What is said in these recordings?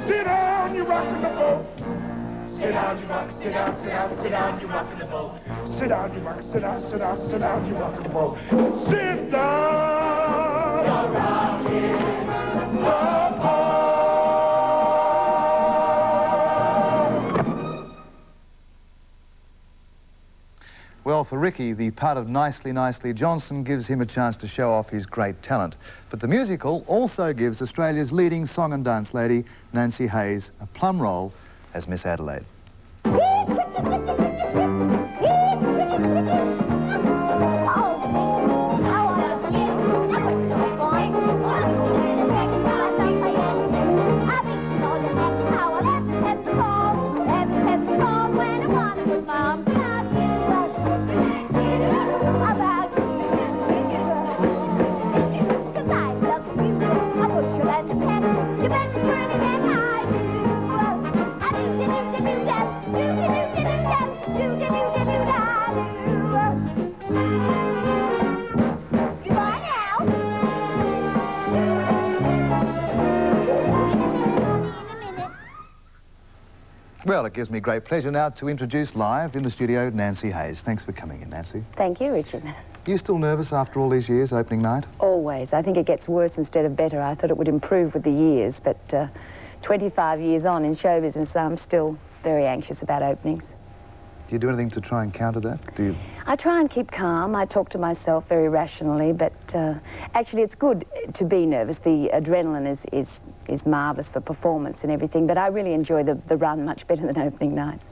Sit down, you rockin' the boat. Sit down, you rock, sit down, sit down, sit down, you rockin' the boat. Sit down, you rock, sit down, sit down, sit down, you rockin' the boat. Sit down. You're rocking the boat. Well, for Ricky, the part of Nicely Nicely Johnson gives him a chance to show off his great talent. But the musical also gives Australia's leading song and dance lady, Nancy Hayes, a plum role as Miss Adelaide. Well, it gives me great pleasure now to introduce live in the studio Nancy Hayes. Thanks for coming in, Nancy. Thank you, Richard. Are you still nervous after all these years, opening night? Always. I think it gets worse instead of better. I thought it would improve with the years, but 25 years on in show business, I'm still very anxious about openings. Do you do anything to try and counter that? I try and keep calm. I talk to myself very rationally, but actually it's good to be nervous. The adrenaline is marvellous for performance and everything, but I really enjoy the run much better than opening nights.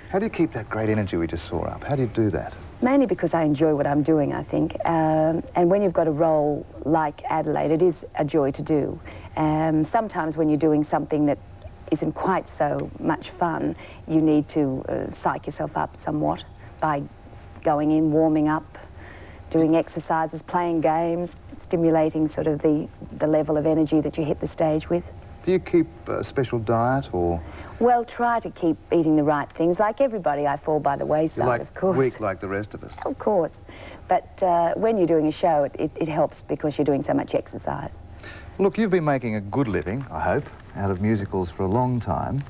How do you keep that great energy we just saw up? How do you do that? Mainly because I enjoy what I'm doing, I think. And when you've got a role like Adelaide, it is a joy to do. Sometimes when you're doing something that isn't quite so much fun, you need to psych yourself up somewhat by going in, warming up, doing exercises, playing games, stimulating sort of the level of energy that you hit the stage with. Do you keep a special diet or...? Well, try to keep eating the right things. Like everybody, I fall by the wayside, of course. You're weak like the rest of us. Of course. But when you're doing a show, it helps because you're doing so much exercise. Look, you've been making a good living, I hope, out of musicals for a long time.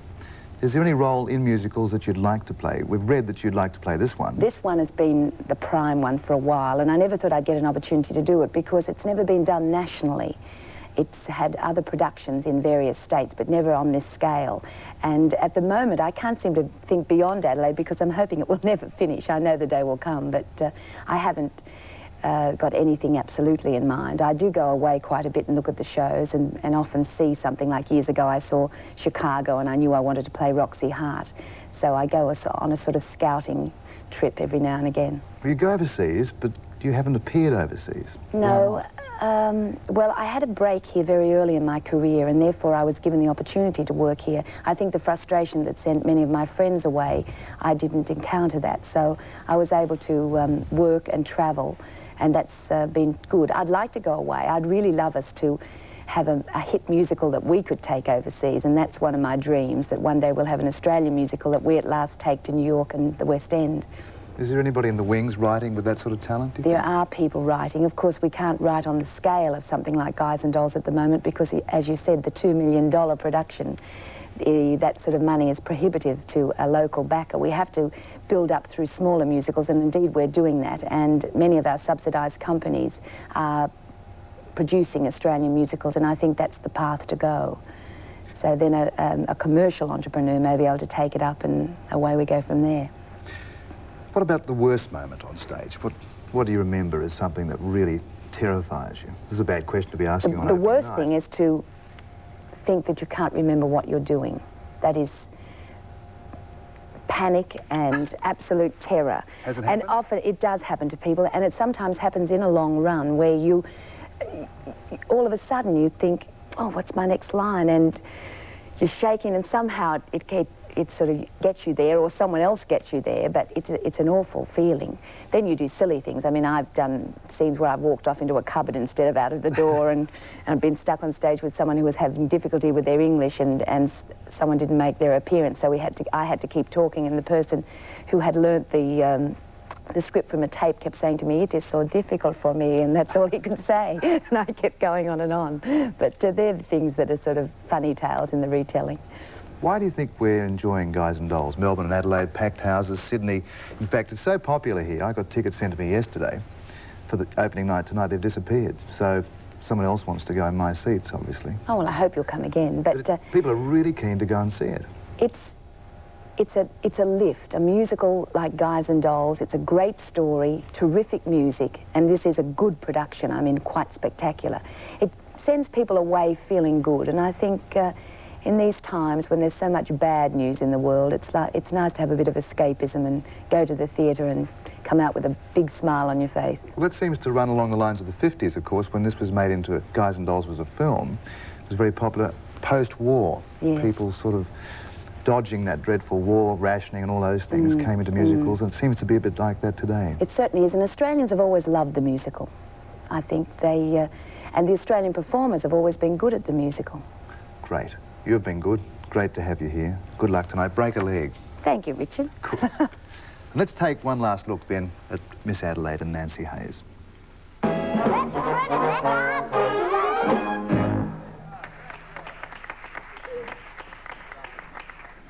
Is there any role in musicals that you'd like to play? We've read that you'd like to play this one. This one has been the prime one for a while, and I never thought I'd get an opportunity to do it because it's never been done nationally. It's had other productions in various states, but never on this scale. And at the moment, I can't seem to think beyond Adelaide because I'm hoping it will never finish. I know the day will come, but I haven't got anything absolutely in mind. I do go away quite a bit and look at the shows and often see something. Like years ago I saw Chicago and I knew I wanted to play Roxy Hart. So I go on a sort of scouting trip every now and again. Well, you go overseas, but you haven't appeared overseas. No. Well, I had a break here very early in my career and therefore I was given the opportunity to work here. I think the frustration that sent many of my friends away, I didn't encounter that. So I was able to work and travel. And that's been good. I'd like to go away. I'd really love us to have a hit musical that we could take overseas, and that's one of my dreams, that one day we'll have an Australian musical that we at last take to New York and the West End. Is there anybody in the wings writing with that sort of talent, do you think? There are people writing. Of course, we can't write on the scale of something like Guys and Dolls at the moment because, as you said, the $2 million production, that sort of money is prohibitive to a local backer. We have to build up through smaller musicals, and indeed we're doing that, and many of our subsidised companies are producing Australian musicals, and I think that's the path to go. So then a commercial entrepreneur may be able to take it up and away we go from there. What about the worst moment on stage? What do you remember as something that really terrifies you? This is a bad question to be asking on opening night. The worst thing is to think that you can't remember what you're doing. That is panic and absolute terror. Has it happened? And often it does happen to people, and it sometimes happens in a long run where you, all of a sudden you think, oh, what's my next line? And you're shaking and somehow it sort of gets you there, or someone else gets you there, but it's an awful feeling. Then you do silly things. I mean, I've done scenes where I've walked off into a cupboard instead of out of the door, and been stuck on stage with someone who was having difficulty with their English, and someone didn't make their appearance, so I had to keep talking, and the person who had learnt the the script from a tape kept saying to me, "It is so difficult for me," and that's all he could say. And I kept going on and on. But they're the things that are sort of funny tales in the retelling. Why do you think we're enjoying Guys and Dolls? Melbourne and Adelaide, packed houses, Sydney. In fact, it's so popular here. I got tickets sent to me yesterday for the opening night tonight. They've disappeared. So someone else wants to go in my seats, obviously. Oh, well, I hope you'll come again. But people are really keen to go and see it. It's a lift, a musical like Guys and Dolls. It's a great story, terrific music, and this is a good production. I mean, quite spectacular. It sends people away feeling good, and I think in these times when there's so much bad news in the world, it's nice to have a bit of escapism and go to the theatre and come out with a big smile on your face. Well, that seems to run along the lines of the 50s, of course, when this was made into Guys and Dolls was a film. It was very popular post-war. Yes. People sort of dodging that dreadful war, rationing and all those things came into musicals, and it seems to be a bit like that today. It certainly is, and Australians have always loved the musical. I think they, and the Australian performers have always been good at the musical. Great. You've been good. Great to have you here. Good luck tonight. Break a leg. Thank you, Richard. Cool. Let's take one last look then at Miss Adelaide and Nancy Hayes. Let's turn it back on.